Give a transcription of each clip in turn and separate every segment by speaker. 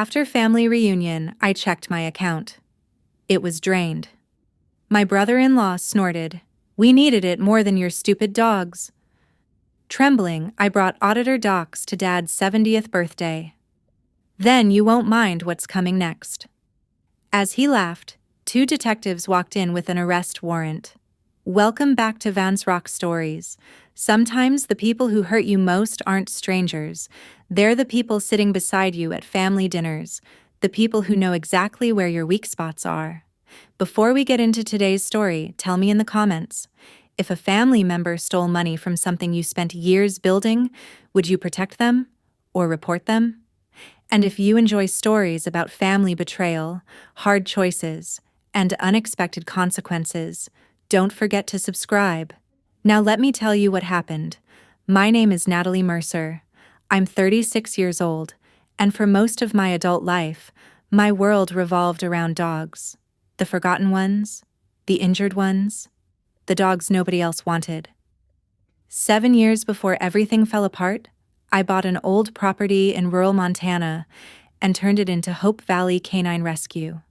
Speaker 1: After family reunion, I checked my account. It was drained. My brother-in-law snorted, "We needed it more than your stupid dogs." Trembling, I brought auditor docs to Dad's 70th birthday. "Then you won't mind what's coming next." As he laughed, two detectives walked in with an arrest warrant. Welcome back to Vance Rock Stories. Sometimes the people who hurt you most aren't strangers. They're the people sitting beside you at family dinners, the people who know exactly where your weak spots are. Before we get into today's story, tell me in the comments, if a family member stole money from something you spent years building, would you protect them or report them? And if you enjoy stories about family betrayal, hard choices, and unexpected consequences, don't forget to subscribe. Now let me tell you what happened. My name is Natalie Mercer. I'm 36 years old, and for most of my adult life, my world revolved around dogs. The forgotten ones, the injured ones, the dogs nobody else wanted. 7 years before everything fell apart, I bought an old property in rural Montana and turned it into Hope Valley Canine Rescue.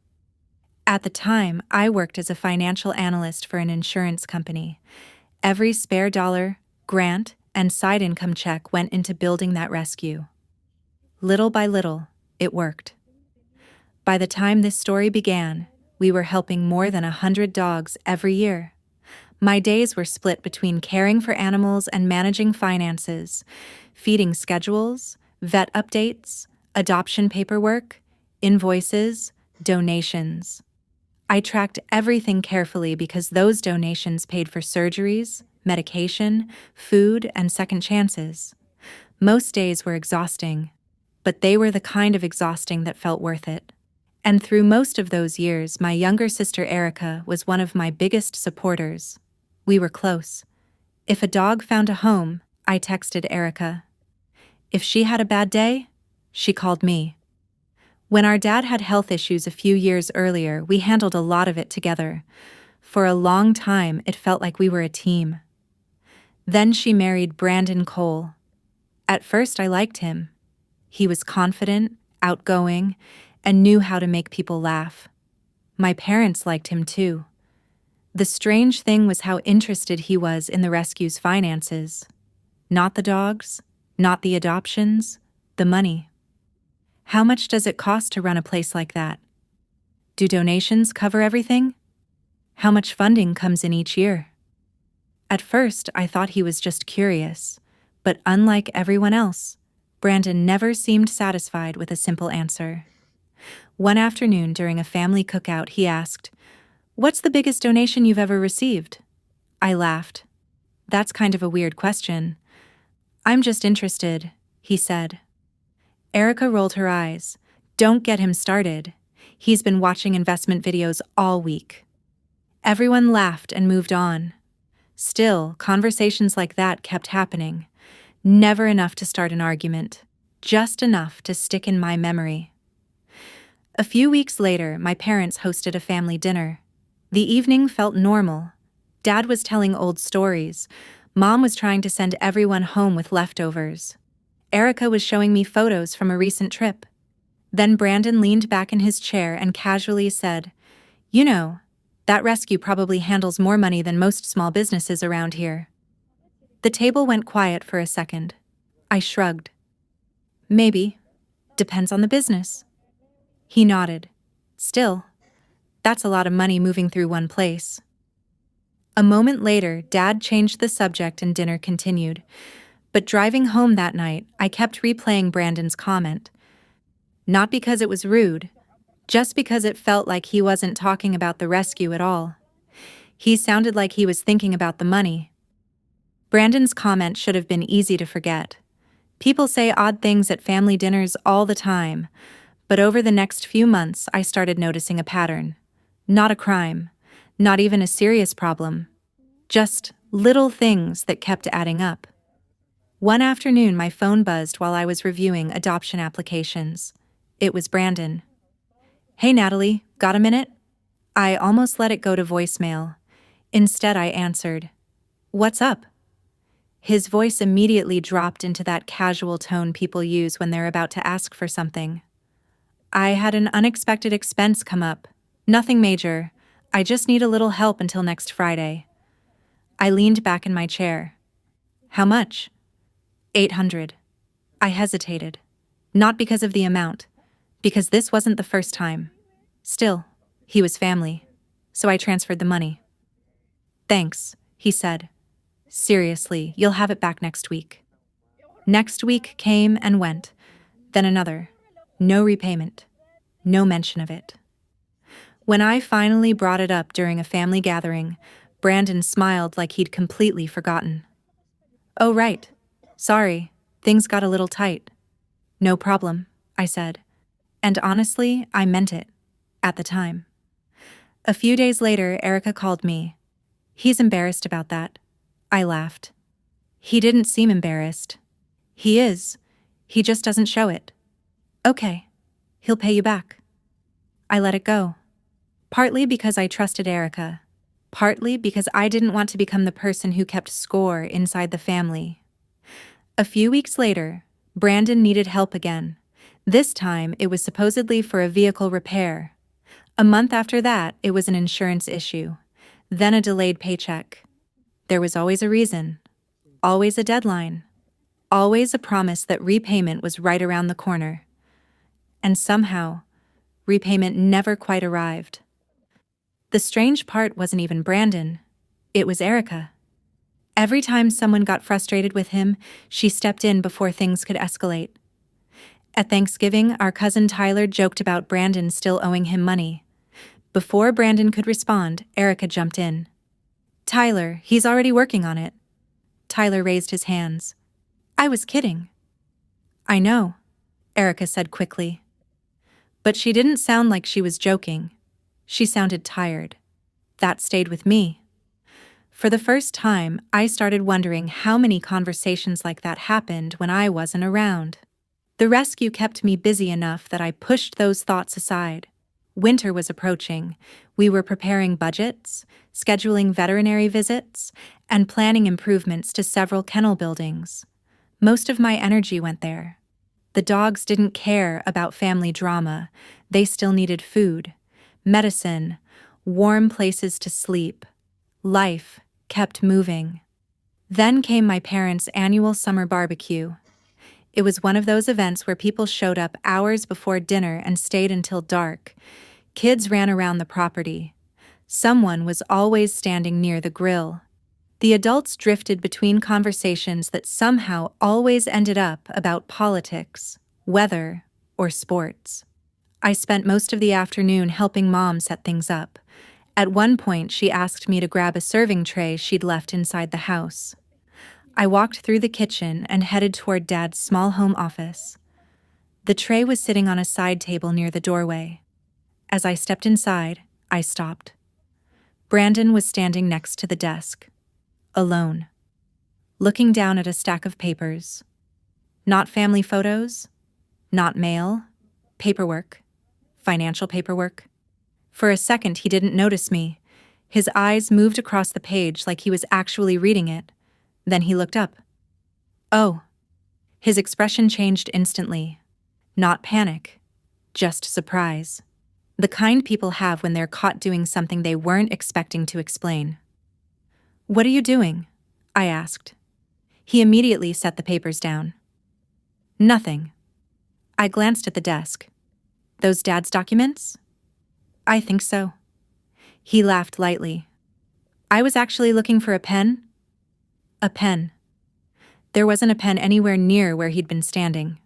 Speaker 1: At the time, I worked as a financial analyst for an insurance company. Every spare dollar, grant, and side income check went into building that rescue. Little by little, it worked. By the time this story began, we were helping more than 100 dogs every year. My days were split between caring for animals and managing finances, feeding schedules, vet updates, adoption paperwork, invoices, donations. I tracked everything carefully because those donations paid for surgeries, medication, food, and second chances. Most days were exhausting, but they were the kind of exhausting that felt worth it. And through most of those years, my younger sister Erica was one of my biggest supporters. We were close. If a dog found a home, I texted Erica. If she had a bad day, she called me. When our dad had health issues a few years earlier, we handled a lot of it together. For a long time, it felt like we were a team. Then she married Brandon Cole. At first, I liked him. He was confident, outgoing, and knew how to make people laugh. My parents liked him too. The strange thing was how interested he was in the rescue's finances. Not the dogs, not the adoptions, the money. How much does it cost to run a place like that? Do donations cover everything? How much funding comes in each year? At first, I thought he was just curious, but unlike everyone else, Brandon never seemed satisfied with a simple answer. One afternoon during a family cookout, he asked, "What's the biggest donation you've ever received?" I laughed. "That's kind of a weird question." "I'm just interested," he said. Erica rolled her eyes. "Don't get him started. He's been watching investment videos all week." Everyone laughed and moved on. Still, conversations like that kept happening. Never enough to start an argument, just enough to stick in my memory. A few weeks later, my parents hosted a family dinner. The evening felt normal. Dad was telling old stories. Mom was trying to send everyone home with leftovers. Erica was showing me photos from a recent trip. Then Brandon leaned back in his chair and casually said, "You know, that rescue probably handles more money than most small businesses around here." The table went quiet for a second. I shrugged. "Maybe. Depends on the business." He nodded. "Still, that's a lot of money moving through one place." A moment later, Dad changed the subject and dinner continued. But driving home that night, I kept replaying Brandon's comment. Not because it was rude, just because it felt like he wasn't talking about the rescue at all. He sounded like he was thinking about the money. Brandon's comment should have been easy to forget. People say odd things at family dinners all the time, but over the next few months, I started noticing a pattern. Not a crime, not even a serious problem. Just little things that kept adding up. One afternoon, my phone buzzed while I was reviewing adoption applications. It was Brandon. "Hey Natalie, got a minute?" I almost let it go to voicemail. Instead, I answered, "What's up?" His voice immediately dropped into that casual tone people use when they're about to ask for something. I had an unexpected expense come up. Nothing major. I just need a little help until next Friday. I leaned back in my chair. How much? 800. I hesitated. Not because of the amount, because this wasn't the first time. Still, he was family, so I transferred the money. Thanks, he said. Seriously, you'll have it back next week. Next week came and went, then another. No repayment. No mention of it. When I finally brought it up during a family gathering, Brandon smiled like he'd completely forgotten. Oh, right. Sorry, things got a little tight. No problem, I said. And honestly, I meant it. At the time. A few days later, Erica called me. He's embarrassed about that. I laughed. He didn't seem embarrassed. He is. He just doesn't show it. Okay. He'll pay you back. I let it go. Partly because I trusted Erica. Partly because I didn't want to become the person who kept score inside the family. A few weeks later, Brandon needed help again. This time, it was supposedly for a vehicle repair. A month after that, it was an insurance issue. Then a delayed paycheck. There was always a reason. Always a deadline. Always a promise that repayment was right around the corner. And somehow, repayment never quite arrived. The strange part wasn't even Brandon. It was Erica. Every time someone got frustrated with him, she stepped in before things could escalate. At Thanksgiving, our cousin Tyler joked about Brandon still owing him money. Before Brandon could respond, Erica jumped in. Tyler, he's already working on it. Tyler raised his hands. I was kidding. I know, Erica said quickly. But she didn't sound like she was joking. She sounded tired. That stayed with me. For the first time, I started wondering how many conversations like that happened when I wasn't around. The rescue kept me busy enough that I pushed those thoughts aside. Winter was approaching. We were preparing budgets, scheduling veterinary visits, and planning improvements to several kennel buildings. Most of my energy went there. The dogs didn't care about family drama. They still needed food, medicine, warm places to sleep. Life kept moving. Then came my parents' annual summer barbecue. It was one of those events where people showed up hours before dinner and stayed until dark. Kids ran around the property. Someone was always standing near the grill. The adults drifted between conversations that somehow always ended up about politics, weather, or sports. I spent most of the afternoon helping Mom set things up. At one point, she asked me to grab a serving tray she'd left inside the house. I walked through the kitchen and headed toward Dad's small home office. The tray was sitting on a side table near the doorway. As I stepped inside, I stopped. Brandon was standing next to the desk, alone, looking down at a stack of papers. Not family photos, not mail, paperwork, financial paperwork. For a second, he didn't notice me. His eyes moved across the page like he was actually reading it. Then he looked up. Oh. His expression changed instantly. Not panic, just surprise. The kind people have when they're caught doing something they weren't expecting to explain. What are you doing? I asked. He immediately set the papers down. Nothing. I glanced at the desk. Those Dad's documents? I think so. He laughed lightly. I was actually looking for a pen. A pen. There wasn't a pen anywhere near where he'd been standing.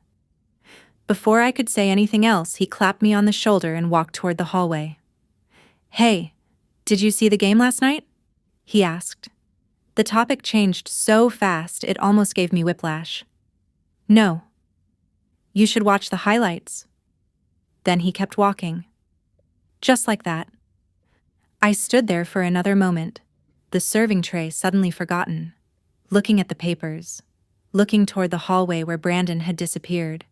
Speaker 1: Before I could say anything else, he clapped me on the shoulder and walked toward the hallway. Hey, did you see the game last night? He asked. The topic changed so fast it almost gave me whiplash. No. You should watch the highlights. Then he kept walking. Just like that. I stood there for another moment, the serving tray suddenly forgotten, looking at the papers, looking toward the hallway where Brandon had disappeared.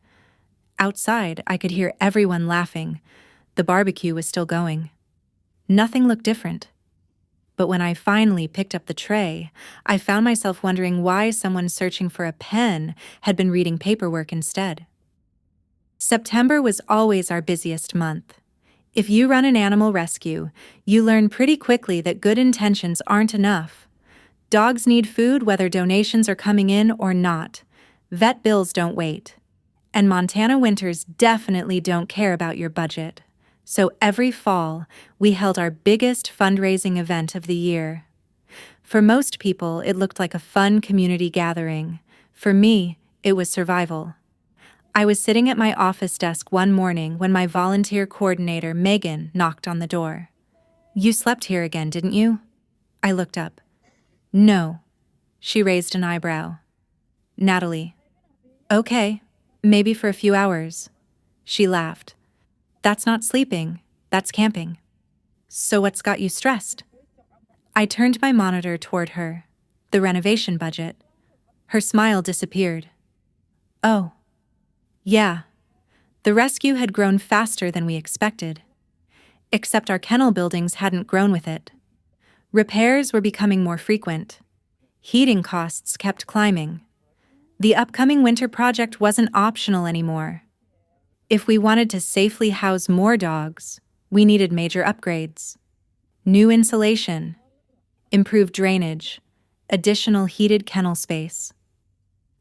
Speaker 1: Outside, I could hear everyone laughing. The barbecue was still going. Nothing looked different. But when I finally picked up the tray, I found myself wondering why someone searching for a pen had been reading paperwork instead. September was always our busiest month. If you run an animal rescue, you learn pretty quickly that good intentions aren't enough. Dogs need food whether donations are coming in or not. Vet bills don't wait. And Montana winters definitely don't care about your budget. So every fall, we held our biggest fundraising event of the year. For most people, it looked like a fun community gathering. For me, it was survival. I was sitting at my office desk one morning when my volunteer coordinator, Megan, knocked on the door. "You slept here again, didn't you?" I looked up. "No." She raised an eyebrow. "Natalie." "Okay, maybe for a few hours." She laughed. "That's not sleeping, that's camping." "So what's got you stressed?" I turned my monitor toward her. The renovation budget. Her smile disappeared. "Oh. Yeah." The rescue had grown faster than we expected. Except our kennel buildings hadn't grown with it. Repairs were becoming more frequent. Heating costs kept climbing. The upcoming winter project wasn't optional anymore. If we wanted to safely house more dogs, we needed major upgrades. New insulation, improved drainage, additional heated kennel space.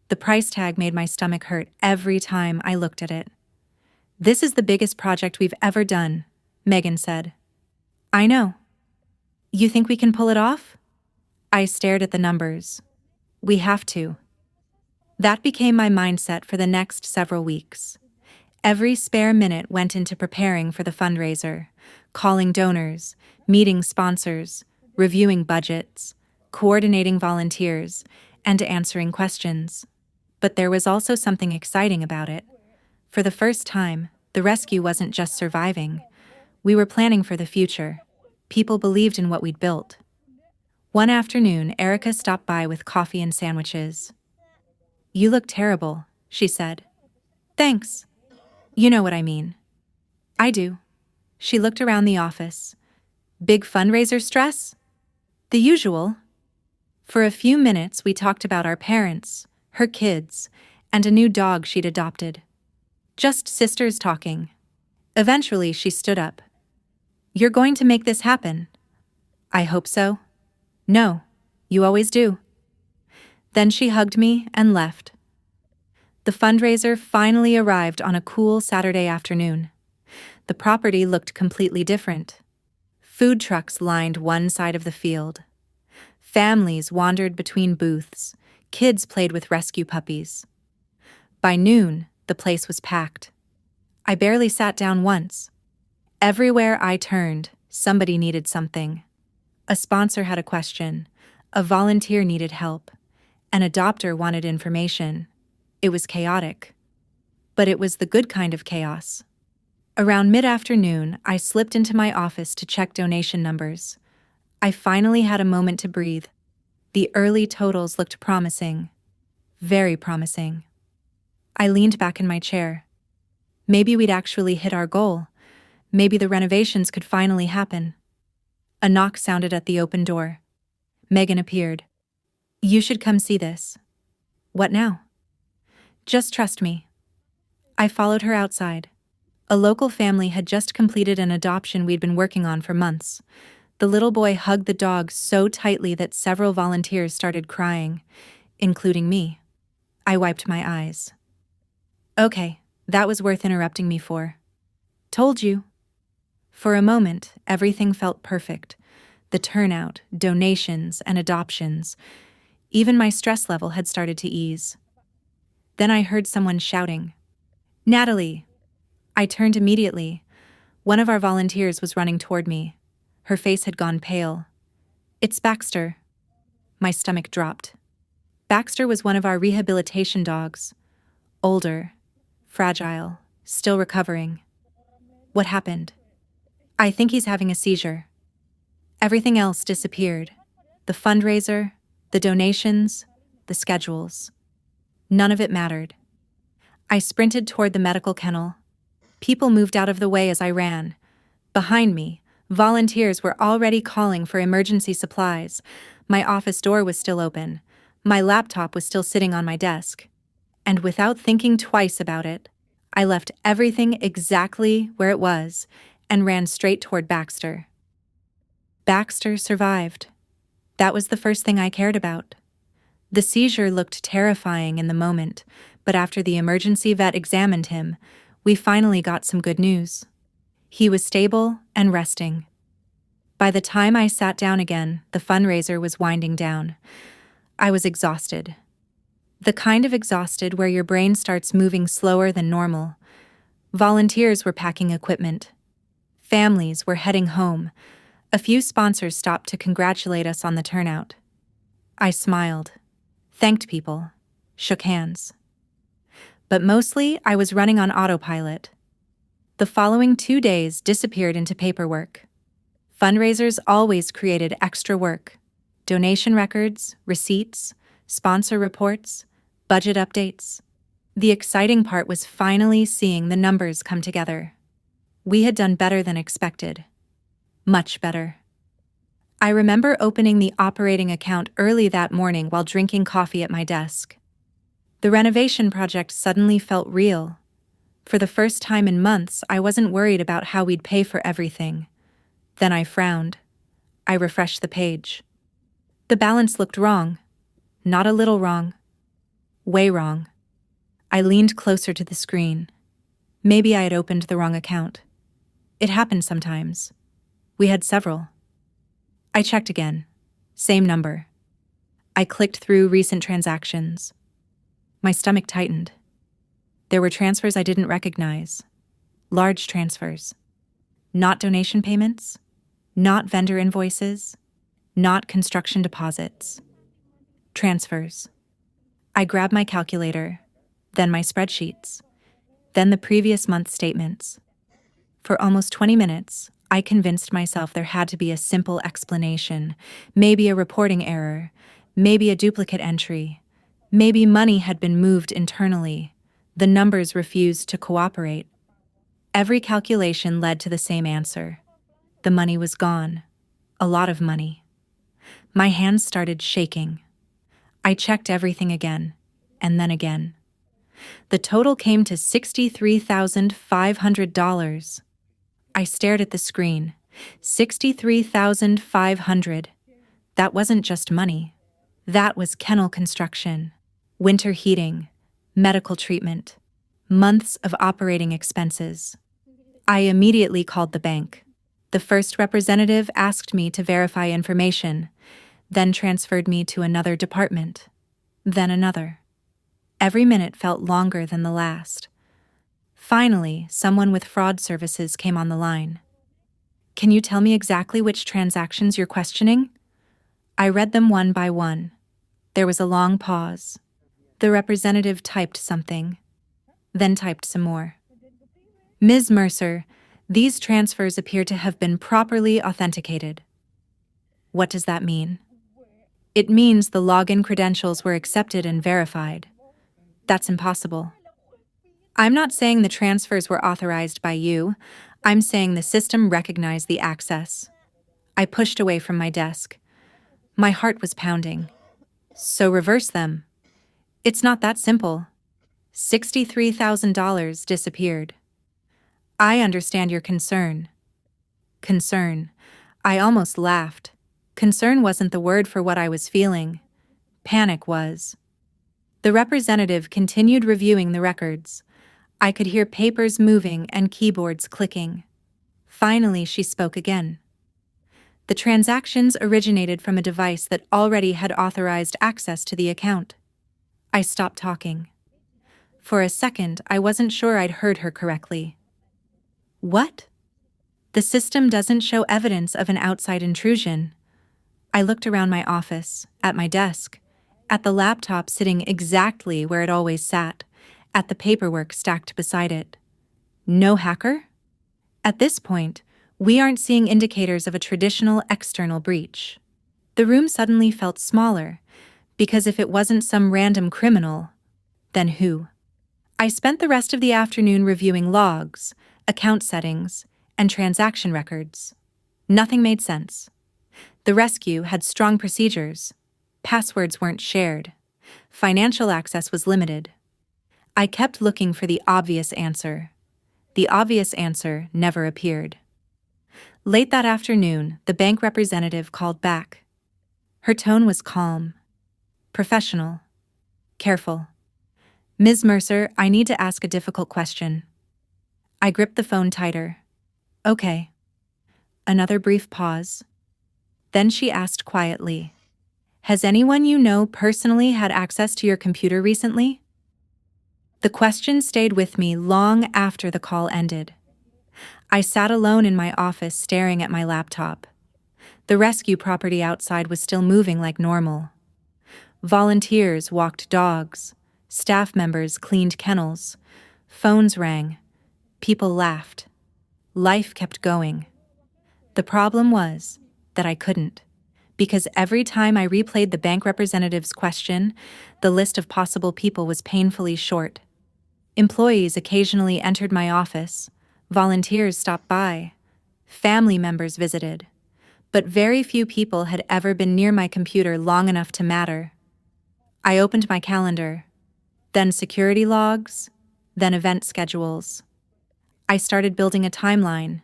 Speaker 1: The price tag made my stomach hurt every time I looked at it. "This is the biggest project we've ever done," Megan said. "I know." "You think we can pull it off?" I stared at the numbers. "We have to." That became my mindset for the next several weeks. Every spare minute went into preparing for the fundraiser, calling donors, meeting sponsors, reviewing budgets, coordinating volunteers, and answering questions. But there was also something exciting about it. For the first time, the rescue wasn't just surviving. We were planning for the future. People believed in what we'd built. One afternoon, Erica stopped by with coffee and sandwiches. "You look terrible," she said. "Thanks. You know what I mean." "I do." She looked around the office. "Big fundraiser stress?" "The usual." For a few minutes, we talked about our parents, her kids, and a new dog she'd adopted. Just sisters talking. Eventually, she stood up. "You're going to make this happen." "I hope so." "No, you always do." Then she hugged me and left. The fundraiser finally arrived on a cool Saturday afternoon. The property looked completely different. Food trucks lined one side of the field. Families wandered between booths. Kids played with rescue puppies. By noon, the place was packed. I barely sat down once. Everywhere I turned, somebody needed something. A sponsor had a question. A volunteer needed help. An adopter wanted information. It was chaotic. But it was the good kind of chaos. Around mid-afternoon, I slipped into my office to check donation numbers. I finally had a moment to breathe. The early totals looked promising. Very promising. I leaned back in my chair. Maybe we'd actually hit our goal. Maybe the renovations could finally happen. A knock sounded at the open door. Megan appeared. "You should come see this." "What now?" "Just trust me." I followed her outside. A local family had just completed an adoption we'd been working on for months. The little boy hugged the dog so tightly that several volunteers started crying, including me. I wiped my eyes. "Okay, that was worth interrupting me for." "Told you." For a moment, everything felt perfect. The turnout, donations, and adoptions. Even my stress level had started to ease. Then I heard someone shouting, "Natalie!" I turned immediately. One of our volunteers was running toward me. Her face had gone pale. "It's Baxter." My stomach dropped. Baxter was one of our rehabilitation dogs. Older, fragile, still recovering. "What happened?" "I think he's having a seizure." Everything else disappeared. The fundraiser, the donations, the schedules. None of it mattered. I sprinted toward the medical kennel. People moved out of the way as I ran. Behind me, volunteers were already calling for emergency supplies. My office door was still open. My laptop was still sitting on my desk. And without thinking twice about it, I left everything exactly where it was and ran straight toward Baxter. Baxter survived. That was the first thing I cared about. The seizure looked terrifying in the moment, but after the emergency vet examined him, we finally got some good news. He was stable and resting. By the time I sat down again, the fundraiser was winding down. I was exhausted. The kind of exhausted where your brain starts moving slower than normal. Volunteers were packing equipment. Families were heading home. A few sponsors stopped to congratulate us on the turnout. I smiled, thanked people, shook hands. But mostly, I was running on autopilot. The following 2 days disappeared into paperwork. Fundraisers always created extra work. Donation records, receipts, sponsor reports, budget updates. The exciting part was finally seeing the numbers come together. We had done better than expected. Much better. I remember opening the operating account early that morning while drinking coffee at my desk. The renovation project suddenly felt real. For the first time in months, I wasn't worried about how we'd pay for everything. Then I frowned. I refreshed the page. The balance looked wrong. Not a little wrong. Way wrong. I leaned closer to the screen. Maybe I had opened the wrong account. It happened sometimes. We had several. I checked again. Same number. I clicked through recent transactions. My stomach tightened. There were transfers I didn't recognize. Large transfers. Not donation payments. Not vendor invoices. Not construction deposits. Transfers. I grabbed my calculator, then my spreadsheets, then the previous month's statements. For almost 20 minutes, I convinced myself there had to be a simple explanation, maybe a reporting error, maybe a duplicate entry, maybe money had been moved internally. The numbers refused to cooperate. Every calculation led to the same answer. The money was gone. A lot of money. My hands started shaking. I checked everything again, and then again. The total came to $63,500. I stared at the screen. $63,500. That wasn't just money. That was kennel construction, winter heating, medical treatment, months of operating expenses. I immediately called the bank. The first representative asked me to verify information, then transferred me to another department, then another. Every minute felt longer than the last. Finally, someone with fraud services came on the line. Can you tell me exactly which transactions you're questioning? I read them one by one. There was a long pause. The representative typed something, then typed some more. Ms. Mercer, these transfers appear to have been properly authenticated. What does that mean? It means the login credentials were accepted and verified. That's impossible. I'm not saying the transfers were authorized by you. I'm saying the system recognized the access. I pushed away from my desk. My heart was pounding. So reverse them. It's not that simple. $63,000 disappeared. I understand your concern. Concern. I almost laughed. Concern wasn't the word for what I was feeling. Panic was. The representative continued reviewing the records. I could hear papers moving and keyboards clicking. Finally, she spoke again. The transactions originated from a device that already had authorized access to the account. I stopped talking. For a second, I wasn't sure I'd heard her correctly. What? The system doesn't show evidence of an outside intrusion. I looked around my office, at my desk, at the laptop sitting exactly where it always sat, at the paperwork stacked beside it. No hacker? At this point, we aren't seeing indicators of a traditional external breach. The room suddenly felt smaller, because if it wasn't some random criminal, then who? I spent the rest of the afternoon reviewing logs, account settings, and transaction records. Nothing made sense. The rescue had strong procedures. Passwords weren't shared. Financial access was limited. I kept looking for the obvious answer. The obvious answer never appeared. Late that afternoon, the bank representative called back. Her tone was calm, professional, careful. "Ms. Mercer, I need to ask a difficult question." I gripped the phone tighter. "Okay." Another brief pause. Then she asked quietly, "Has anyone you know personally had access to your computer recently?" The question stayed with me long after the call ended. I sat alone in my office staring at my laptop. The rescue property outside was still moving like normal. Volunteers walked dogs. Staff members cleaned kennels. Phones rang. People laughed. Life kept going. The problem was that I couldn't, because every time I replayed the bank representative's question, the list of possible people was painfully short. Employees occasionally entered my office, volunteers stopped by, family members visited, but very few people had ever been near my computer long enough to matter. I opened my calendar, then security logs, then event schedules. I started building a timeline,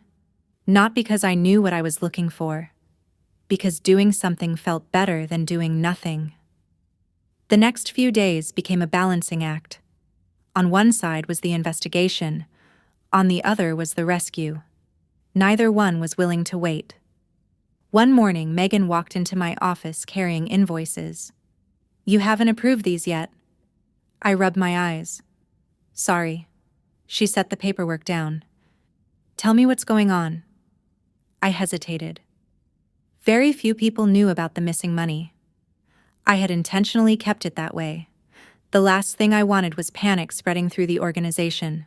Speaker 1: not because I knew what I was looking for, because doing something felt better than doing nothing. The next few days became a balancing act. On one side was the investigation, on the other was the rescue. Neither one was willing to wait. One morning, Megan walked into my office carrying invoices. "You haven't approved these yet." I rubbed my eyes. "Sorry." She set the paperwork down. "Tell me what's going on." I hesitated. Very few people knew about the missing money. I had intentionally kept it that way. The last thing I wanted was panic spreading through the organization.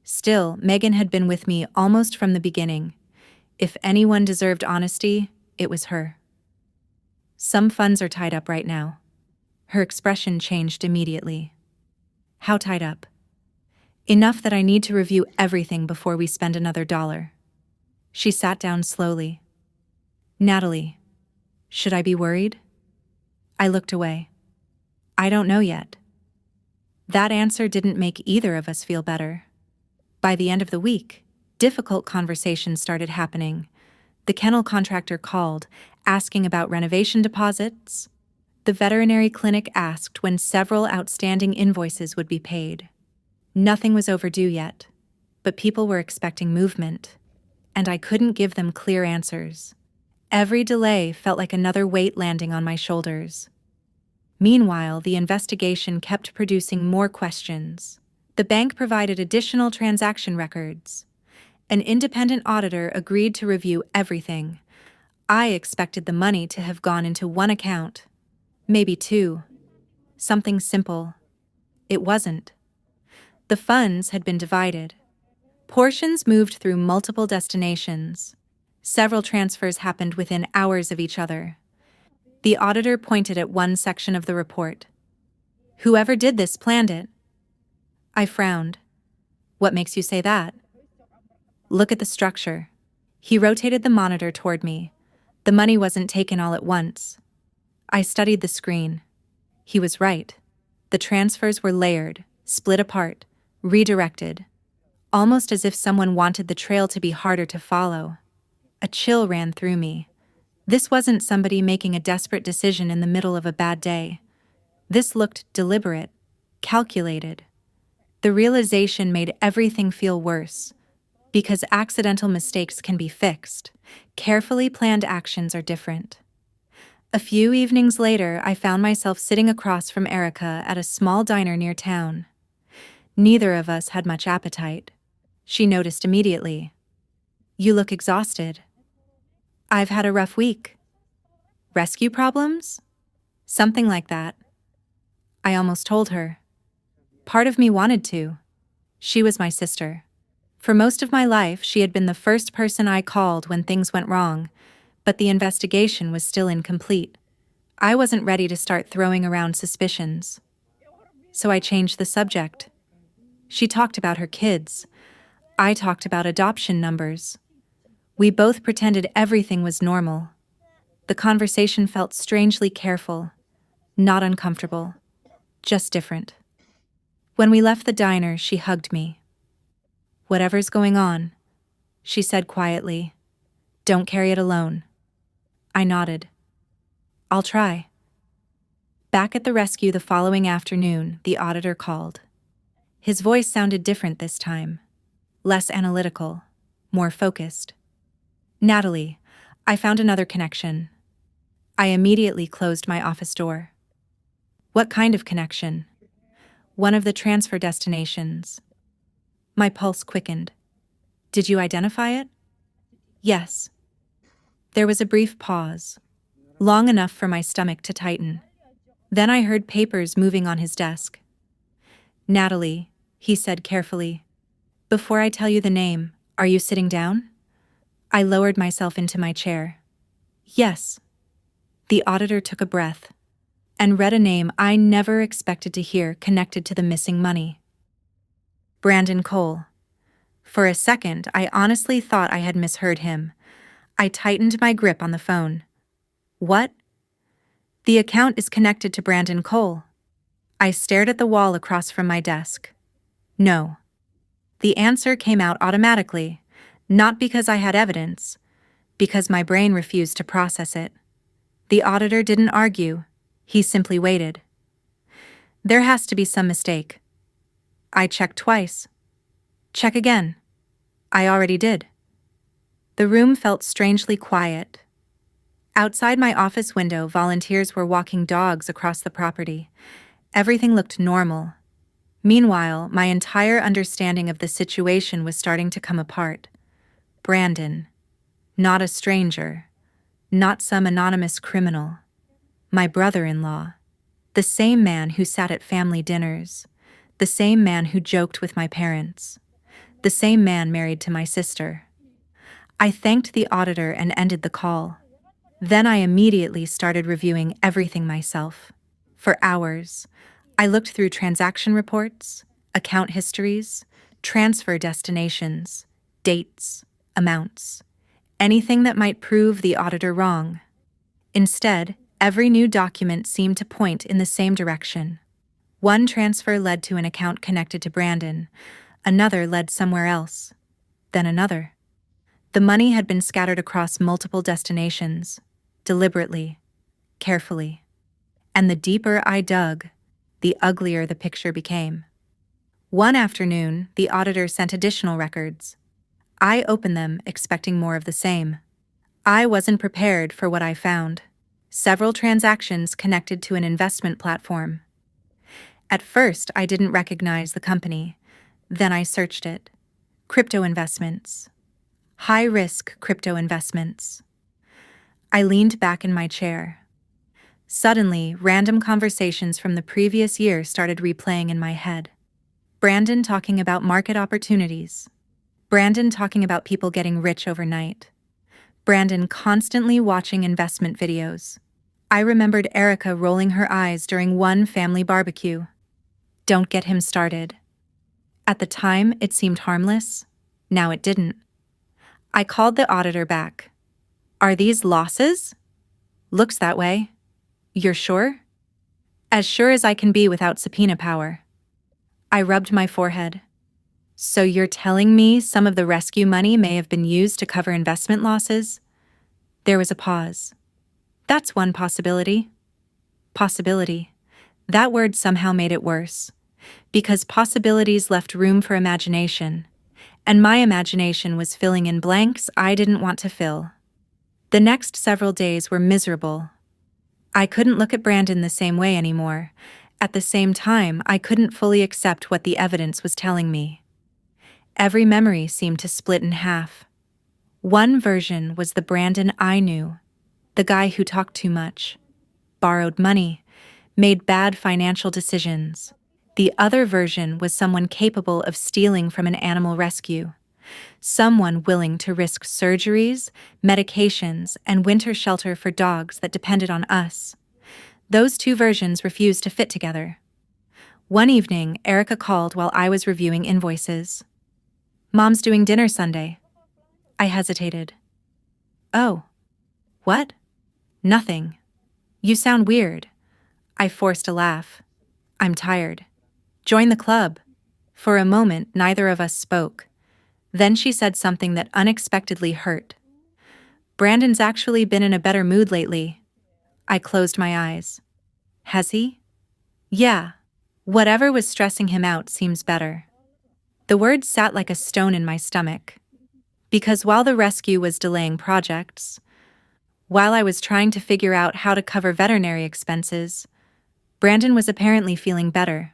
Speaker 1: Still, Megan had been with me almost from the beginning. If anyone deserved honesty, it was her. "Some funds are tied up right now." Her expression changed immediately. "How tied up?" "Enough that I need to review everything before we spend another dollar." She sat down slowly. "Natalie, should I be worried?" I looked away. "I don't know yet." That answer didn't make either of us feel better. By the end of the week, difficult conversations started happening. The kennel contractor called, asking about renovation deposits. The veterinary clinic asked when several outstanding invoices would be paid. Nothing was overdue yet, but people were expecting movement, and I couldn't give them clear answers. Every delay felt like another weight landing on my shoulders. Meanwhile, the investigation kept producing more questions. The bank provided additional transaction records. An independent auditor agreed to review everything. I expected the money to have gone into one account, maybe two. Something simple. It wasn't. The funds had been divided. Portions moved through multiple destinations. Several transfers happened within hours of each other. The auditor pointed at one section of the report. "Whoever did this planned it." I frowned. "What makes you say that?" "Look at the structure." He rotated the monitor toward me. The money wasn't taken all at once. I studied the screen. He was right. The transfers were layered, split apart, redirected, almost as if someone wanted the trail to be harder to follow. A chill ran through me. This wasn't somebody making a desperate decision in the middle of a bad day. This looked deliberate, calculated. The realization made everything feel worse. Because accidental mistakes can be fixed, carefully planned actions are different. A few evenings later, I found myself sitting across from Erica at a small diner near town. Neither of us had much appetite. She noticed immediately. "You look exhausted." "I've had a rough week." "Rescue problems?" "Something like that." I almost told her. Part of me wanted to. She was my sister. For most of my life, she had been the first person I called when things went wrong, but the investigation was still incomplete. I wasn't ready to start throwing around suspicions. So I changed the subject. She talked about her kids. I talked about adoption numbers. We both pretended everything was normal. The conversation felt strangely careful, not uncomfortable, just different. When we left the diner, she hugged me. "Whatever's going on," she said quietly, "don't carry it alone." I nodded. "I'll try." Back at the rescue the following afternoon, the auditor called. His voice sounded different this time. Less analytical, more focused. "Natalie, I found another connection." I immediately closed my office door. "What kind of connection?" "One of the transfer destinations." My pulse quickened. "Did you identify it?" "Yes." There was a brief pause, long enough for my stomach to tighten. Then I heard papers moving on his desk. "Natalie," he said carefully, "before I tell you the name, are you sitting down?" I lowered myself into my chair. "Yes." The auditor took a breath and read a name I never expected to hear connected to the missing money. Brandon Cole. For a second, I honestly thought I had misheard him. I tightened my grip on the phone. "What?" "The account is connected to Brandon Cole." I stared at the wall across from my desk. "No." The answer came out automatically, not because I had evidence, because my brain refused to process it. The auditor didn't argue. He simply waited. "There has to be some mistake." I checked twice. "Check again." I already did. The room felt strangely quiet. Outside my office window, volunteers were walking dogs across the property. Everything looked normal. Meanwhile, my entire understanding of the situation was starting to come apart. Brandon. Not a stranger. Not some anonymous criminal. My brother-in-law. The same man who sat at family dinners. The same man who joked with my parents. The same man married to my sister. I thanked the auditor and ended the call. Then I immediately started reviewing everything myself. For hours, I looked through transaction reports, account histories, transfer destinations, dates, amounts, anything that might prove the auditor wrong. Instead, every new document seemed to point in the same direction. One transfer led to an account connected to Brandon, another led somewhere else, then another. The money had been scattered across multiple destinations, deliberately, carefully. And the deeper I dug, the uglier the picture became. One afternoon, the auditor sent additional records. I opened them, expecting more of the same. I wasn't prepared for what I found. Several transactions connected to an investment platform. At first, I didn't recognize the company. Then I searched it. Crypto investments. High-risk crypto investments. I leaned back in my chair. Suddenly, random conversations from the previous year started replaying in my head. Brandon talking about market opportunities. Brandon talking about people getting rich overnight. Brandon constantly watching investment videos. I remembered Erica rolling her eyes during one family barbecue. Don't get him started. At the time, it seemed harmless. Now it didn't. I called the auditor back. "Are these losses?" "Looks that way." "You're sure?" "As sure as I can be without subpoena power." I rubbed my forehead. "So you're telling me some of the rescue money may have been used to cover investment losses?" There was a pause. "That's one possibility." Possibility. That word somehow made it worse. Because possibilities left room for imagination. And my imagination was filling in blanks I didn't want to fill. The next several days were miserable. I couldn't look at Brandon the same way anymore. At the same time, I couldn't fully accept what the evidence was telling me. Every memory seemed to split in half. One version was the Brandon I knew, the guy who talked too much, borrowed money, made bad financial decisions. The other version was someone capable of stealing from an animal rescue, someone willing to risk surgeries, medications, and winter shelter for dogs that depended on us. Those two versions refused to fit together. One evening, Erica called while I was reviewing invoices. "Mom's doing dinner Sunday." I hesitated. "Oh. What?" "Nothing. You sound weird." I forced a laugh. "I'm tired." Join the club. For a moment, neither of us spoke. Then she said something that unexpectedly hurt. Brandon's actually been in a better mood lately. I closed my eyes. Has he? Yeah. Whatever was stressing him out seems better. The words sat like a stone in my stomach. Because while the rescue was delaying projects, while I was trying to figure out how to cover veterinary expenses, Brandon was apparently feeling better.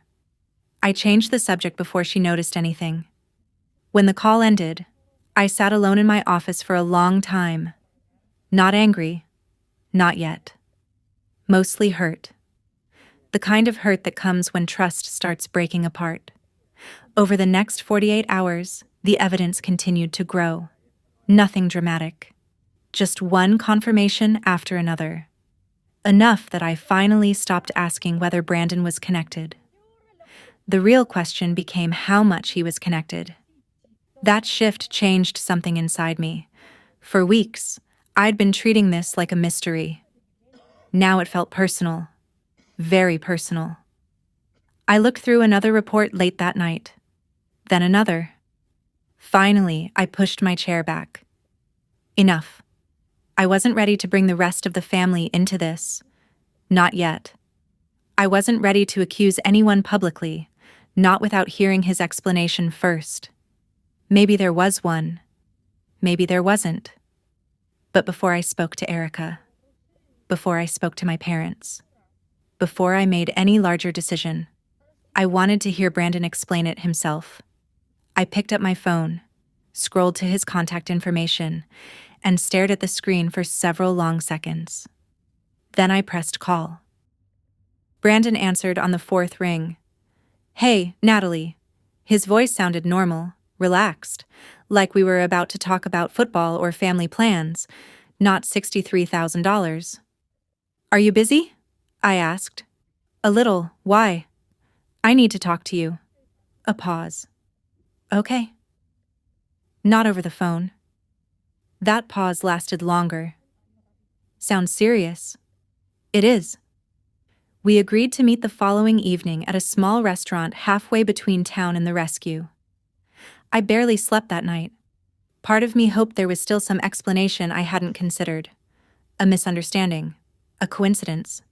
Speaker 1: I changed the subject before she noticed anything. When the call ended, I sat alone in my office for a long time. Not angry. Not yet. Mostly hurt. The kind of hurt that comes when trust starts breaking apart. Over the next 48 hours, the evidence continued to grow. Nothing dramatic. Just one confirmation after another. Enough that I finally stopped asking whether Brandon was connected. The real question became how much he was connected. That shift changed something inside me. For weeks, I'd been treating this like a mystery. Now it felt personal. Very personal. I looked through another report late that night. Then another. Finally, I pushed my chair back. Enough. I wasn't ready to bring the rest of the family into this. Not yet. I wasn't ready to accuse anyone publicly, not without hearing his explanation first. Maybe there was one. Maybe there wasn't. But before I spoke to Erica, before I spoke to my parents, before I made any larger decision, I wanted to hear Brandon explain it himself. I picked up my phone, scrolled to his contact information, and stared at the screen for several long seconds. Then I pressed call. Brandon answered on the fourth ring. Hey, Natalie. His voice sounded normal, relaxed, like we were about to talk about football or family plans, not $63,000. Are you busy? I asked. A little. Why? I need to talk to you. A pause. Okay. Not over the phone. That pause lasted longer. Sounds serious. It is. We agreed to meet the following evening at a small restaurant halfway between town and the rescue. I barely slept that night. Part of me hoped there was still some explanation I hadn't considered. A misunderstanding. A coincidence.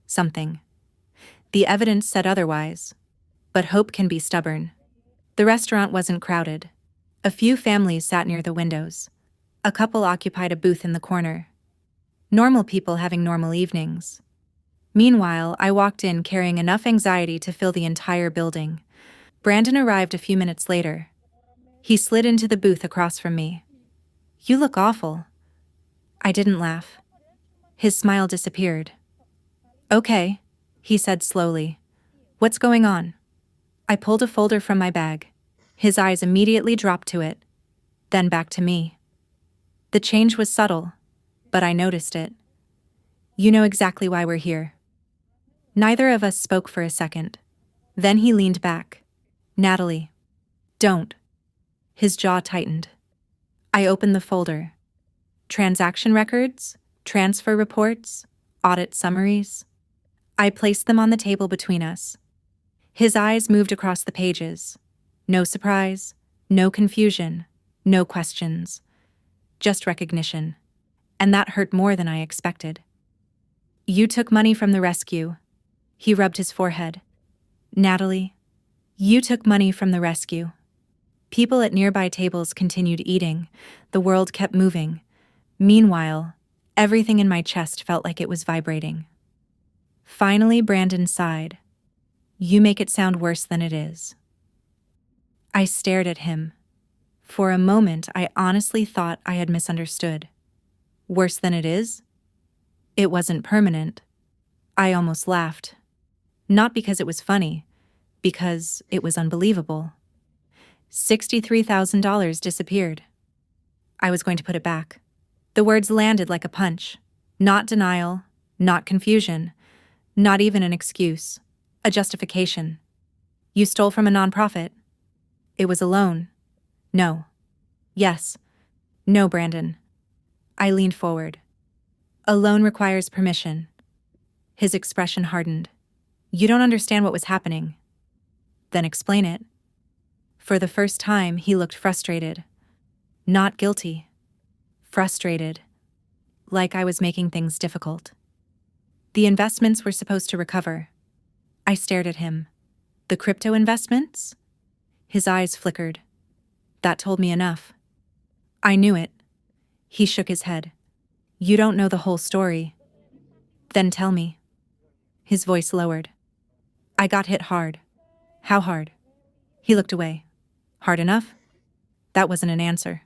Speaker 1: Something. The evidence said otherwise. But hope can be stubborn. The restaurant wasn't crowded. A few families sat near the windows. A couple occupied a booth in the corner. Normal people having normal evenings. Meanwhile, I walked in carrying enough anxiety to fill the entire building. Brandon arrived a few minutes later. He slid into the booth across from me. You look awful. I didn't laugh. His smile disappeared. Okay, he said slowly. What's going on? I pulled a folder from my bag. His eyes immediately dropped to it, then back to me. The change was subtle, but I noticed it. You know exactly why we're here. Neither of us spoke for a second. Then he leaned back. Natalie. Don't. His jaw tightened. I opened the folder. Transaction records, transfer reports, audit summaries. I placed them on the table between us. His eyes moved across the pages. No surprise, no confusion, no questions. Just recognition. And that hurt more than I expected. You took money from the rescue. He rubbed his forehead. Natalie, you took money from the rescue. People at nearby tables continued eating. The world kept moving. Meanwhile, everything in my chest felt like it was vibrating. Finally, Brandon sighed. You make it sound worse than it is. I stared at him. For a moment, I honestly thought I had misunderstood. Worse than it is? It wasn't permanent. I almost laughed. Not because it was funny, because it was unbelievable. $63,000 disappeared. I was going to put it back. The words landed like a punch. Not denial, not confusion, not even an excuse, a justification. You stole from a nonprofit. It was a loan. No. Yes. No, Brandon. I leaned forward. A loan requires permission. His expression hardened. You don't understand what was happening. Then explain it. For the first time, he looked frustrated. Not guilty. Frustrated. Like I was making things difficult. The investments were supposed to recover. I stared at him. The crypto investments? His eyes flickered. That told me enough. I knew it. He shook his head. You don't know the whole story. Then tell me. His voice lowered. I got hit hard. How hard? He looked away. Hard enough? That wasn't an answer.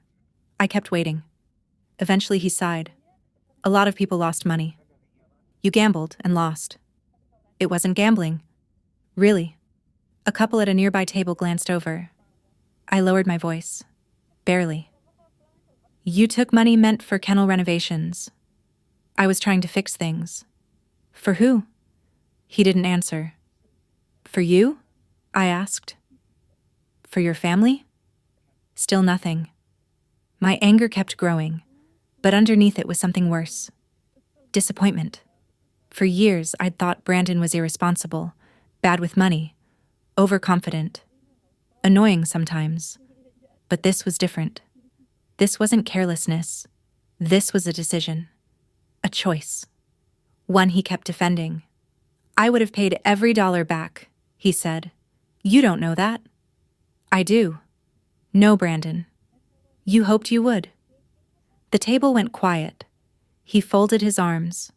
Speaker 1: I kept waiting. Eventually he sighed. A lot of people lost money. You gambled and lost. It wasn't gambling. Really? A couple at a nearby table glanced over. I lowered my voice. Barely. You took money meant for kennel renovations. I was trying to fix things. For who? He didn't answer. For you? I asked. For your family? Still nothing. My anger kept growing, but underneath it was something worse. Disappointment. For years, I'd thought Brandon was irresponsible, bad with money, overconfident, annoying sometimes. But this was different. This wasn't carelessness. This was a decision. A choice. One he kept defending. I would have paid every dollar back, he said. You don't know that. I do. No, Brandon. You hoped you would. The table went quiet. He folded his arms.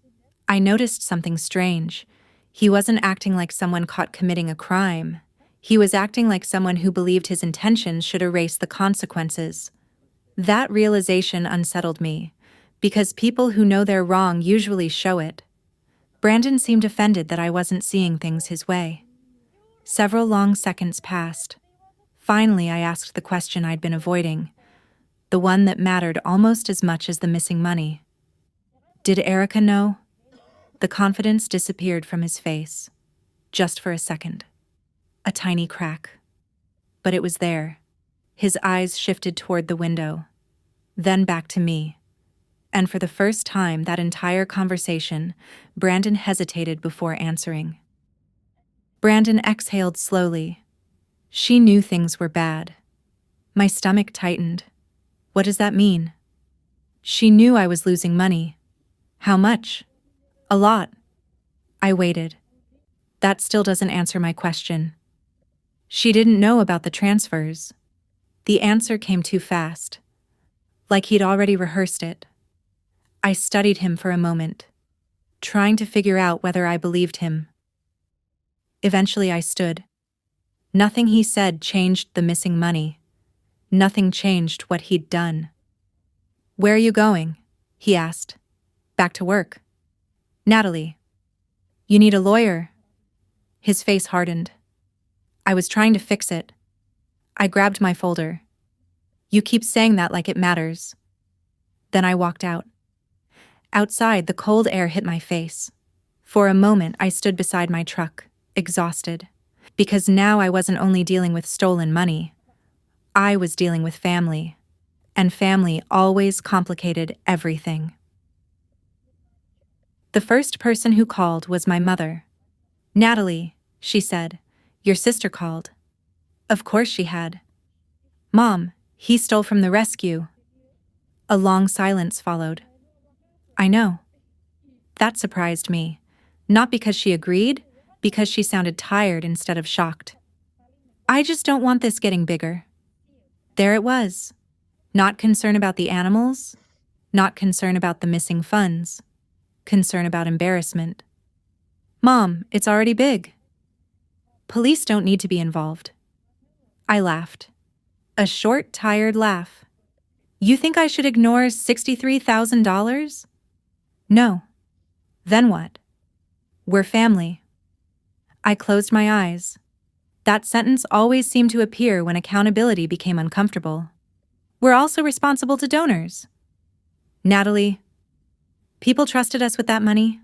Speaker 1: I noticed something strange. He wasn't acting like someone caught committing a crime. He was acting like someone who believed his intentions should erase the consequences. That realization unsettled me, because people who know they're wrong usually show it. Brandon seemed offended that I wasn't seeing things his way. Several long seconds passed. Finally, I asked the question I'd been avoiding, the one that mattered almost as much as the missing money. Did Erica know? The confidence disappeared from his face, just for a second. A tiny crack. But it was there. His eyes shifted toward the window, then back to me. And for the first time that entire conversation, Brandon hesitated before answering. Brandon exhaled slowly. She knew things were bad. My stomach tightened. What does that mean? She knew I was losing money. How much? A lot. I waited. That still doesn't answer my question. She didn't know about the transfers. The answer came too fast, like he'd already rehearsed it. I studied him for a moment, trying to figure out whether I believed him. Eventually I stood. Nothing he said changed the missing money. Nothing changed what he'd done. Where are you going? He asked. Back to work. Natalie. You need a lawyer. His face hardened. I was trying to fix it. I grabbed my folder. You keep saying that like it matters. Then I walked out. Outside, the cold air hit my face. For a moment, I stood beside my truck, exhausted. Because now I wasn't only dealing with stolen money. I was dealing with family. And family always complicated everything. The first person who called was my mother. Natalie, she said, your sister called. Of course she had. Mom, he stole from the rescue. A long silence followed. I know. That surprised me. Not because she agreed, because she sounded tired instead of shocked. I just don't want this getting bigger. There it was. Not concern about the animals, not concern about the missing funds, concern about embarrassment. Mom, it's already big. Police don't need to be involved. I laughed. A short, tired laugh. You think I should ignore $63,000? No. Then what? We're family. I closed my eyes. That sentence always seemed to appear when accountability became uncomfortable. We're also responsible to donors. Natalie, people trusted us with that money.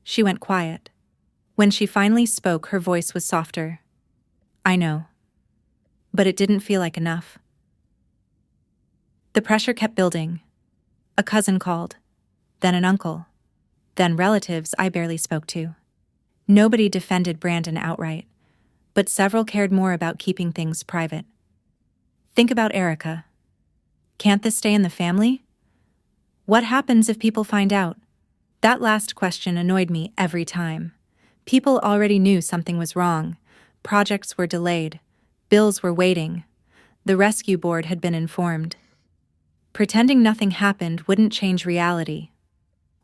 Speaker 1: She went quiet. When she finally spoke, her voice was softer. I know. But it didn't feel like enough. The pressure kept building. A cousin called, then an uncle, then relatives I barely spoke to. Nobody defended Brandon outright, but several cared more about keeping things private. Think about Erica. Can't this stay in the family? What happens if people find out? That last question annoyed me every time. People already knew something was wrong. Projects were delayed. Bills were waiting. The rescue board had been informed. Pretending nothing happened wouldn't change reality.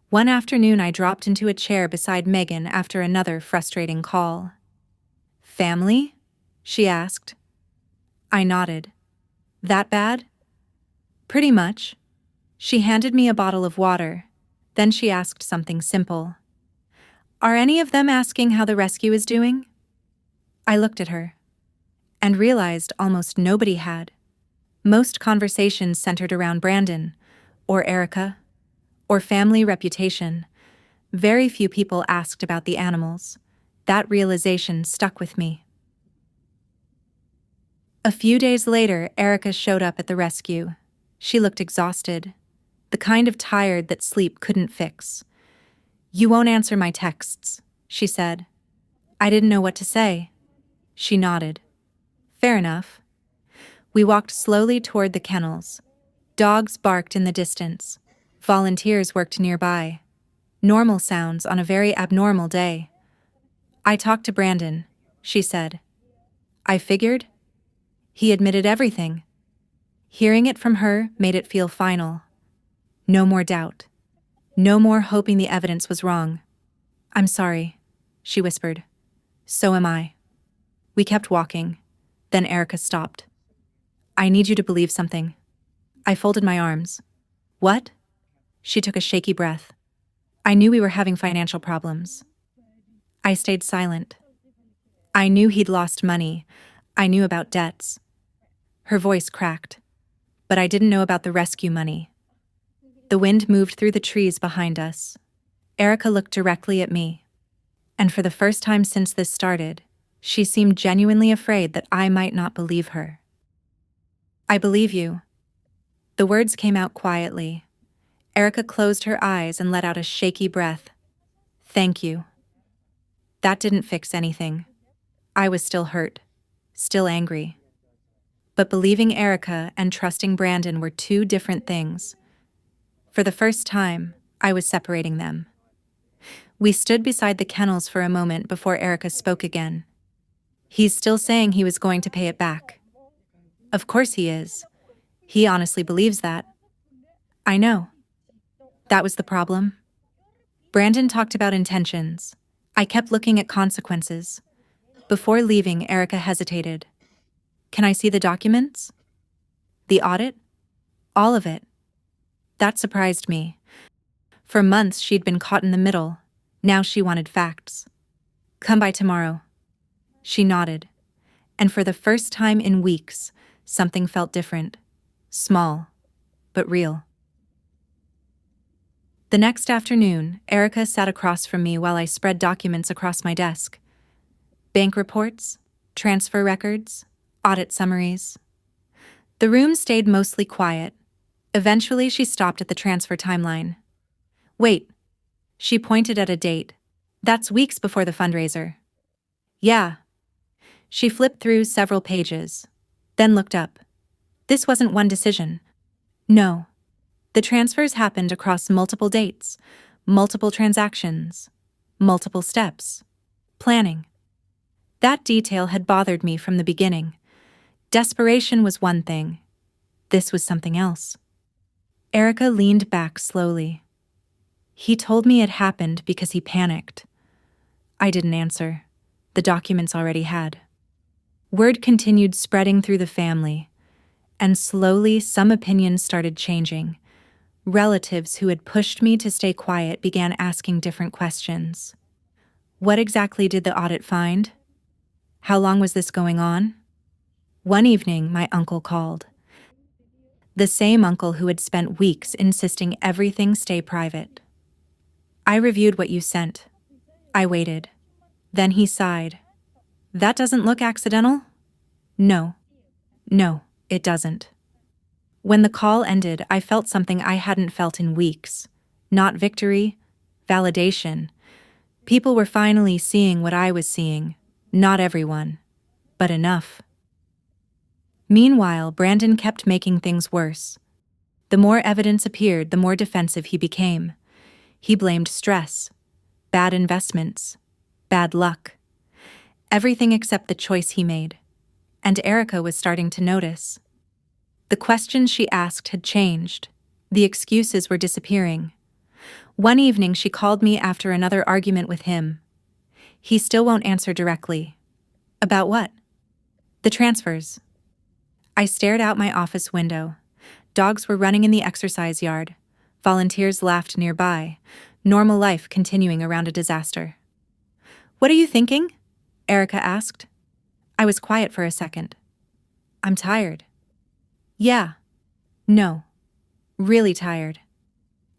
Speaker 1: One afternoon, I dropped into a chair beside Megan after another frustrating call. "Family?" she asked. I nodded. "That bad?" "Pretty much." She handed me a bottle of water. Then she asked something simple. "Are any of them asking how the rescue is doing?" I looked at her and realized almost nobody had. Most conversations centered around Brandon, or Erica, or family reputation. Very few people asked about the animals. That realization stuck with me. A few days later, Erica showed up at the rescue. She looked exhausted, the kind of tired that sleep couldn't fix. "You won't answer my texts," she said. I didn't know what to say. She nodded. "Fair enough." We walked slowly toward the kennels. Dogs barked in the distance. Volunteers worked nearby. Normal sounds on a very abnormal day. "I talked to Brandon," she said. I figured. He admitted everything. Hearing it from her made it feel final. No more doubt. No more hoping the evidence was wrong. "I'm sorry," she whispered. "So am I." We kept walking. Then Erica stopped. "I need you to believe something." I folded my arms. "What?" She took a shaky breath. "I knew we were having financial problems." I stayed silent. I knew he'd lost money. I knew about debts. Her voice cracked. But I didn't know about the rescue money. The wind moved through the trees behind us. Erica looked directly at me. And for the first time since this started, she seemed genuinely afraid that I might not believe her. "I believe you." The words came out quietly. Erica closed her eyes and let out a shaky breath. "Thank you." That didn't fix anything. I was still hurt, still angry. But believing Erica and trusting Brandon were two different things. For the first time, I was separating them. We stood beside the kennels for a moment before Erica spoke again. "He's still saying he was going to pay it back." "Of course he is. He honestly believes that." "I know." That was the problem. Brandon talked about intentions. I kept looking at consequences. Before leaving, Erica hesitated. "Can I see the documents?" "The audit?" "All of it." That surprised me. For months she'd been caught in the middle. Now she wanted facts. "Come by tomorrow." She nodded. And for the first time in weeks, something felt different. Small, but real. The next afternoon, Erica sat across from me while I spread documents across my desk. Bank reports, transfer records, audit summaries. The room stayed mostly quiet. Eventually, she stopped at the transfer timeline. "Wait." She pointed at a date. "That's weeks before the fundraiser." "Yeah." She flipped through several pages, then looked up. "This wasn't one decision." "No. The transfers happened across multiple dates, multiple transactions, multiple steps. Planning." That detail had bothered me from the beginning. Desperation was one thing. This was something else. Erica leaned back slowly. "He told me it happened because he panicked." I didn't answer. The documents already had. Word continued spreading through the family, and slowly some opinions started changing. Relatives who had pushed me to stay quiet began asking different questions. What exactly did the audit find? How long was this going on? One evening, my uncle called. The same uncle who had spent weeks insisting everything stay private. "I reviewed what you sent." I waited. Then he sighed. "That doesn't look accidental?" No. No, it doesn't." When the call ended, I felt something I hadn't felt in weeks. Not victory, validation. People were finally seeing what I was seeing. Not everyone, But enough. Meanwhile, Brandon kept making things worse. The more evidence appeared, the more defensive he became. He blamed stress, bad investments, bad luck. Everything except the choice he made. And Erica was starting to notice. The questions she asked had changed. The excuses were disappearing. One evening she called me after another argument with him. He still won't answer directly. About what? The transfers. I stared out my office window. Dogs were running in the exercise yard. Volunteers laughed nearby. Normal life continuing around a disaster. What are you thinking? Erica asked. I was quiet for a second. I'm tired. Yeah. No. Really tired.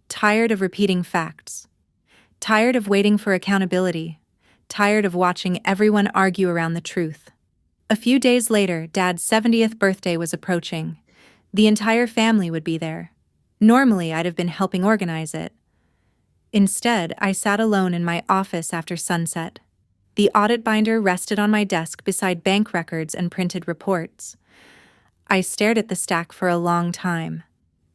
Speaker 1: Tired of repeating facts. Tired of waiting for accountability. Tired of watching everyone argue around the truth. A few days later, Dad's 70th birthday was approaching. The entire family would be there. Normally, I'd have been helping organize it. Instead, I sat alone in my office after sunset. The audit binder rested on my desk beside bank records and printed reports. I stared at the stack for a long time.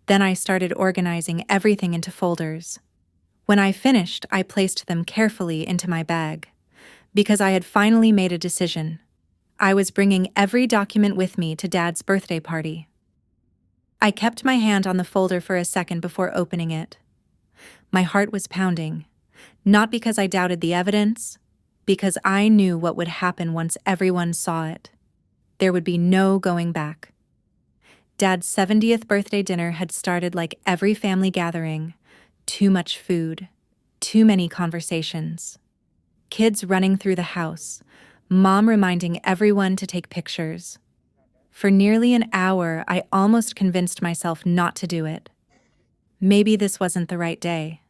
Speaker 1: Then I started organizing everything into folders. When I finished, I placed them carefully into my bag. Because I had finally made a decision. I was bringing every document with me to Dad's birthday party. I kept my hand on the folder for a second before opening it. My heart was pounding, not because I doubted the evidence, because I knew what would happen once everyone saw it. There would be no going back. Dad's 70th birthday dinner had started like every family gathering. Too much food, too many conversations. Kids running through the house, Mom reminding everyone to take pictures. For nearly an hour, I almost convinced myself not to do it. Maybe this wasn't the right day.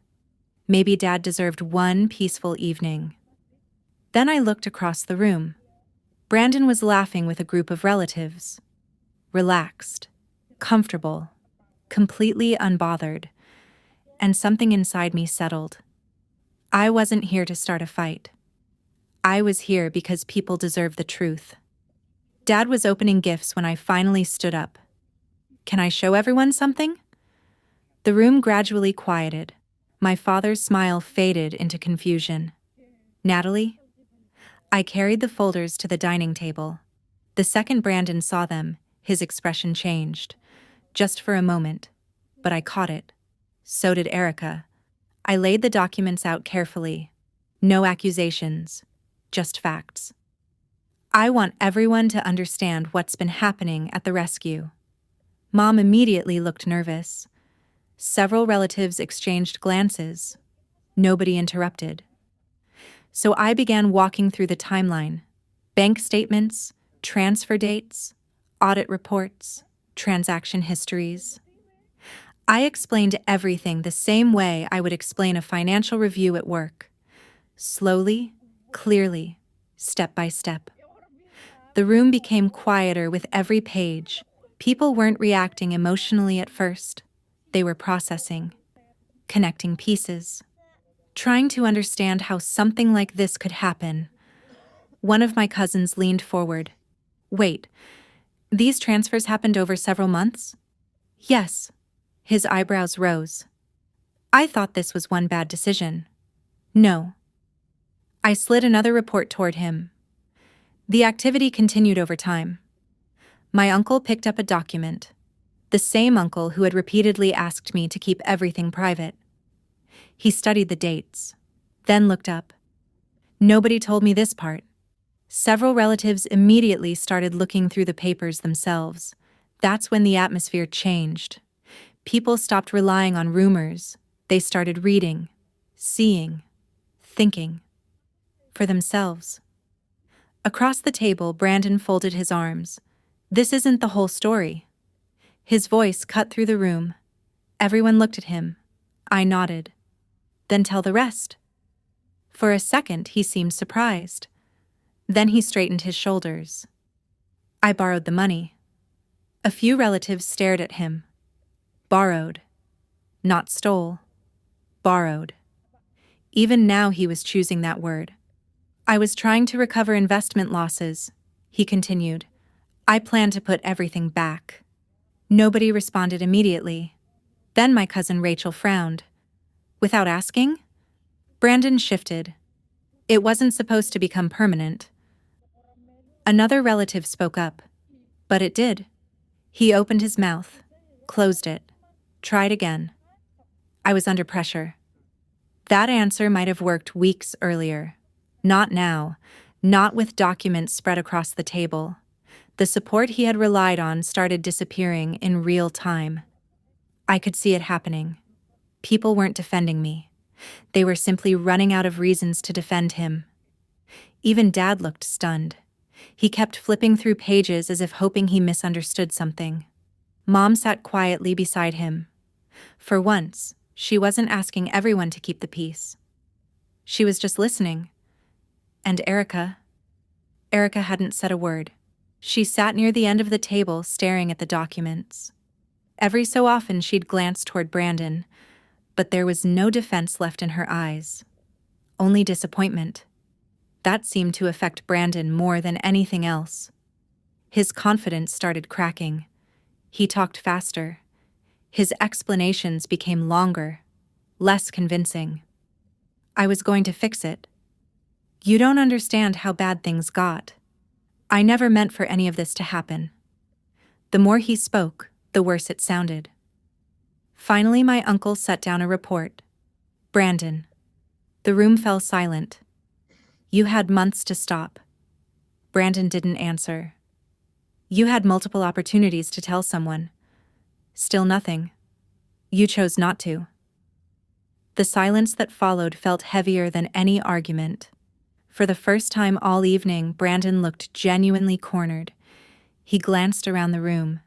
Speaker 1: Maybe Dad deserved one peaceful evening. Then I looked across the room. Brandon was laughing with a group of relatives. Relaxed, comfortable, completely unbothered. And something inside me settled. I wasn't here to start a fight. I was here because people deserve the truth. Dad was opening gifts when I finally stood up. Can I show everyone something? The room gradually quieted. My father's smile faded into confusion. Natalie? I carried the folders to the dining table. The second Brandon saw them, his expression changed. Just for a moment. But I caught it. So did Erica. I laid the documents out carefully. No accusations. Just facts. I want everyone to understand what's been happening at the rescue. Mom immediately looked nervous. Several relatives exchanged glances. Nobody interrupted. So I began walking through the timeline. Bank statements, transfer dates, audit reports, transaction histories. I explained everything the same way I would explain a financial review at work. Slowly, clearly, step by step. The room became quieter with every page. People weren't reacting emotionally at first. They were processing, connecting pieces, trying to understand how something like this could happen. One of my cousins leaned forward. Wait, these transfers happened over several months? Yes. His eyebrows rose. I thought this was one bad decision. No. I slid another report toward him. The activity continued over time. My uncle picked up a document. The same uncle who had repeatedly asked me to keep everything private. He studied the dates, then looked up. Nobody told me this part. Several relatives immediately started looking through the papers themselves. That's when the atmosphere changed. People stopped relying on rumors. They started reading, seeing, thinking. For themselves. Across the table, Brandon folded his arms. This isn't the whole story. His voice cut through the room. Everyone looked at him. I nodded. Then tell the rest. For a second, he seemed surprised. Then he straightened his shoulders. I borrowed the money. A few relatives stared at him. Borrowed. Not stole. Borrowed. Even now he was choosing that word. I was trying to recover investment losses. He continued. I plan to put everything back. Nobody responded immediately. Then my cousin Rachel frowned. Without asking? Brandon shifted. It wasn't supposed to become permanent. Another relative spoke up. But it did. He opened his mouth, closed it, tried again. I was under pressure. That answer might have worked weeks earlier. Not now, not with documents spread across the table. The support he had relied on started disappearing in real time. I could see it happening. People weren't defending me. They were simply running out of reasons to defend him. Even Dad looked stunned. He kept flipping through pages as if hoping he misunderstood something. Mom sat quietly beside him. For once, she wasn't asking everyone to keep the peace. She was just listening. And Erica hadn't said a word. She sat near the end of the table staring at the documents. Every so often she'd glance toward Brandon, but there was no defense left in her eyes. Only disappointment. That seemed to affect Brandon more than anything else. His confidence started cracking. He talked faster. His explanations became longer, less convincing. I was going to fix it. You don't understand how bad things got. I never meant for any of this to happen. The more he spoke, the worse it sounded. Finally, my uncle set down a report. Brandon. The room fell silent. You had months to stop. Brandon didn't answer. You had multiple opportunities to tell someone. Still nothing. You chose not to. The silence that followed felt heavier than any argument. For the first time all evening, Brandon looked genuinely cornered. He glanced around the room,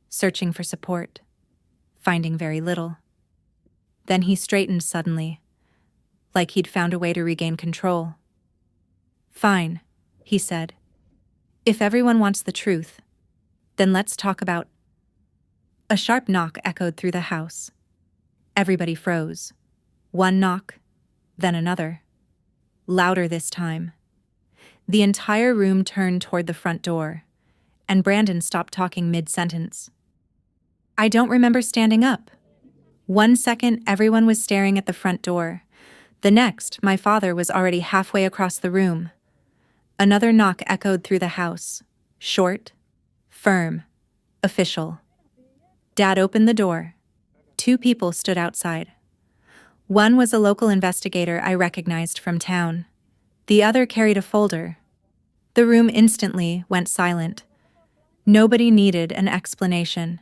Speaker 1: searching for support, finding very little. Then he straightened suddenly, like he'd found a way to regain control. Fine, he said. If everyone wants the truth, then let's talk about... A sharp knock echoed through the house. Everybody froze. One knock, then another. Louder this time. The entire room turned toward the front door, and Brandon stopped talking mid-sentence. I don't remember standing up. 1 second, everyone was staring at the front door. The next, my father was already halfway across the room. Another knock echoed through the house. Short, firm, official. Dad opened the door. 2 people stood outside. One was a local investigator I recognized from town. The other carried a folder. The room instantly went silent. Nobody needed an explanation.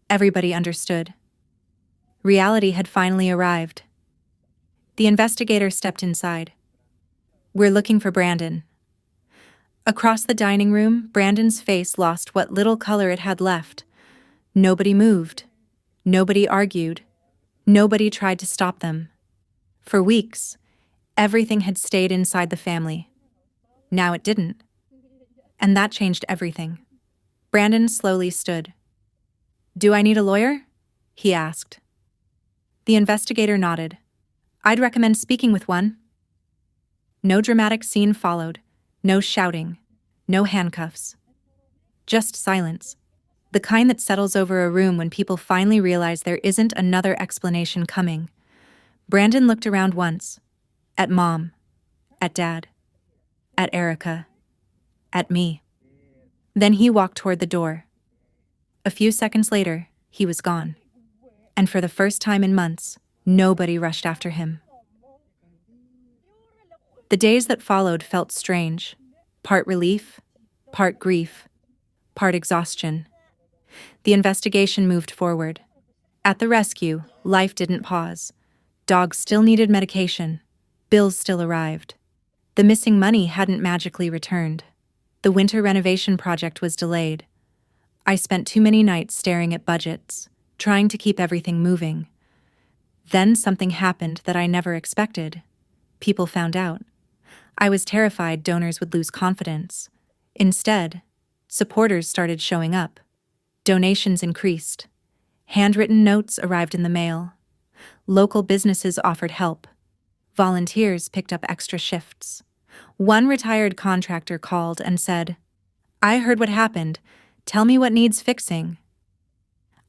Speaker 1: Everybody understood. Reality had finally arrived. The investigator stepped inside. We're looking for Brandon. Across the dining room, Brandon's face lost what little color it had left. Nobody moved. Nobody argued. Nobody tried to stop them. For weeks, everything had stayed inside the family. Now it didn't. And that changed everything. Brandon slowly stood. Do I need a lawyer? He asked. The investigator nodded. I'd recommend speaking with one. No dramatic scene followed. No shouting. No handcuffs. Just silence. The kind that settles over a room when people finally realize there isn't another explanation coming. Brandon looked around once. At Mom. At Dad. At Erica. At me. Then he walked toward the door. A few seconds later, he was gone. And for the first time in months, nobody rushed after him. The days that followed felt strange. Part relief, part grief, part exhaustion. The investigation moved forward. At the rescue, life didn't pause. Dogs still needed medication. Bills still arrived. The missing money hadn't magically returned. The winter renovation project was delayed. I spent too many nights staring at budgets, trying to keep everything moving. Then something happened that I never expected. People found out. I was terrified donors would lose confidence. Instead, supporters started showing up. Donations increased. Handwritten notes arrived in the mail. Local businesses offered help. Volunteers picked up extra shifts. One retired contractor called and said, I heard what happened. Tell me what needs fixing.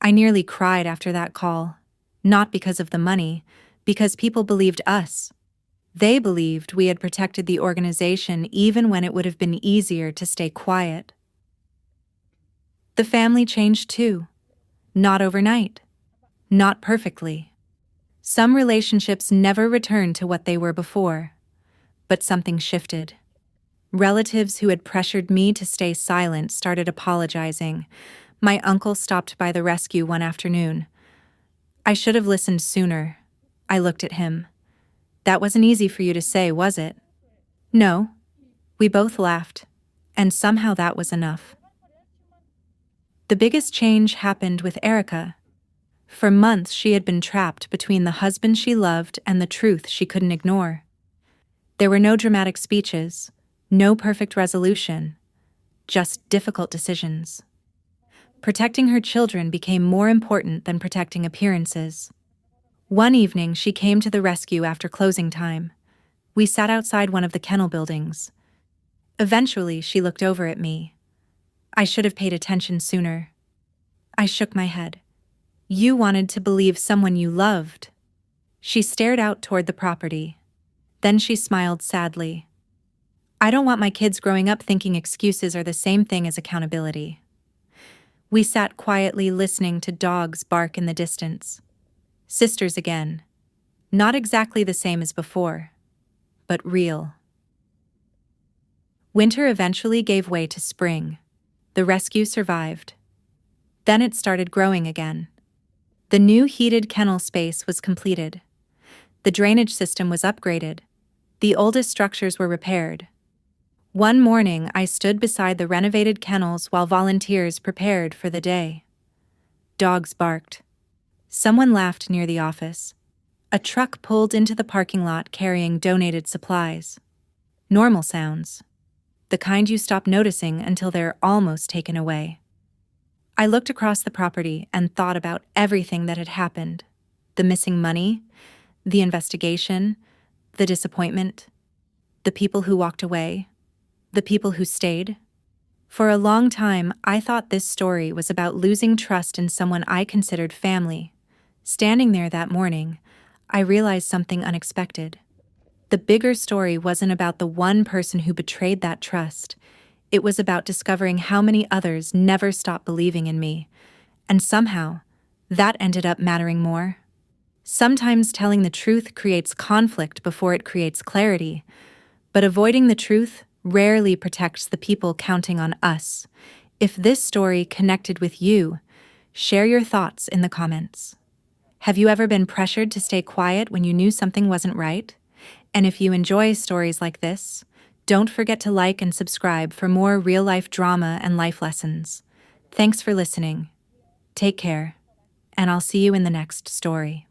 Speaker 1: I nearly cried after that call. Not because of the money, because people believed us. They believed we had protected the organization even when it would have been easier to stay quiet. The family changed too. Not overnight. Not perfectly. Some relationships never returned to what they were before. But something shifted. Relatives who had pressured me to stay silent started apologizing. My uncle stopped by the rescue one afternoon. I should have listened sooner. I looked at him. That wasn't easy for you to say, was it? No. We both laughed. And somehow that was enough. The biggest change happened with Erica. For months she had been trapped between the husband she loved and the truth she couldn't ignore. There were no dramatic speeches, no perfect resolution, just difficult decisions. Protecting her children became more important than protecting appearances. One evening she came to the rescue after closing time. We sat outside one of the kennel buildings. Eventually she looked over at me. I should have paid attention sooner. I shook my head. You wanted to believe someone you loved. She stared out toward the property. Then she smiled sadly. I don't want my kids growing up thinking excuses are the same thing as accountability. We sat quietly listening to dogs bark in the distance. Sisters again. Not exactly the same as before, but real. Winter eventually gave way to spring. The rescue survived. Then it started growing again. The new heated kennel space was completed. The drainage system was upgraded. The oldest structures were repaired. One morning, I stood beside the renovated kennels while volunteers prepared for the day. Dogs barked. Someone laughed near the office. A truck pulled into the parking lot carrying donated supplies. Normal sounds. The kind you stop noticing until they're almost taken away. I looked across the property and thought about everything that had happened. The missing money, the investigation, the disappointment, the people who walked away, the people who stayed. For a long time, I thought this story was about losing trust in someone I considered family. Standing there that morning, I realized something unexpected. The bigger story wasn't about the one person who betrayed that trust. It was about discovering how many others never stopped believing in me. And somehow, that ended up mattering more. Sometimes telling the truth creates conflict before it creates clarity, but avoiding the truth rarely protects the people counting on us. If this story connected with you, share your thoughts in the comments. Have you ever been pressured to stay quiet when you knew something wasn't right? And if you enjoy stories like this, don't forget to like and subscribe for more real-life drama and life lessons. Thanks for listening. Take care, and I'll see you in the next story.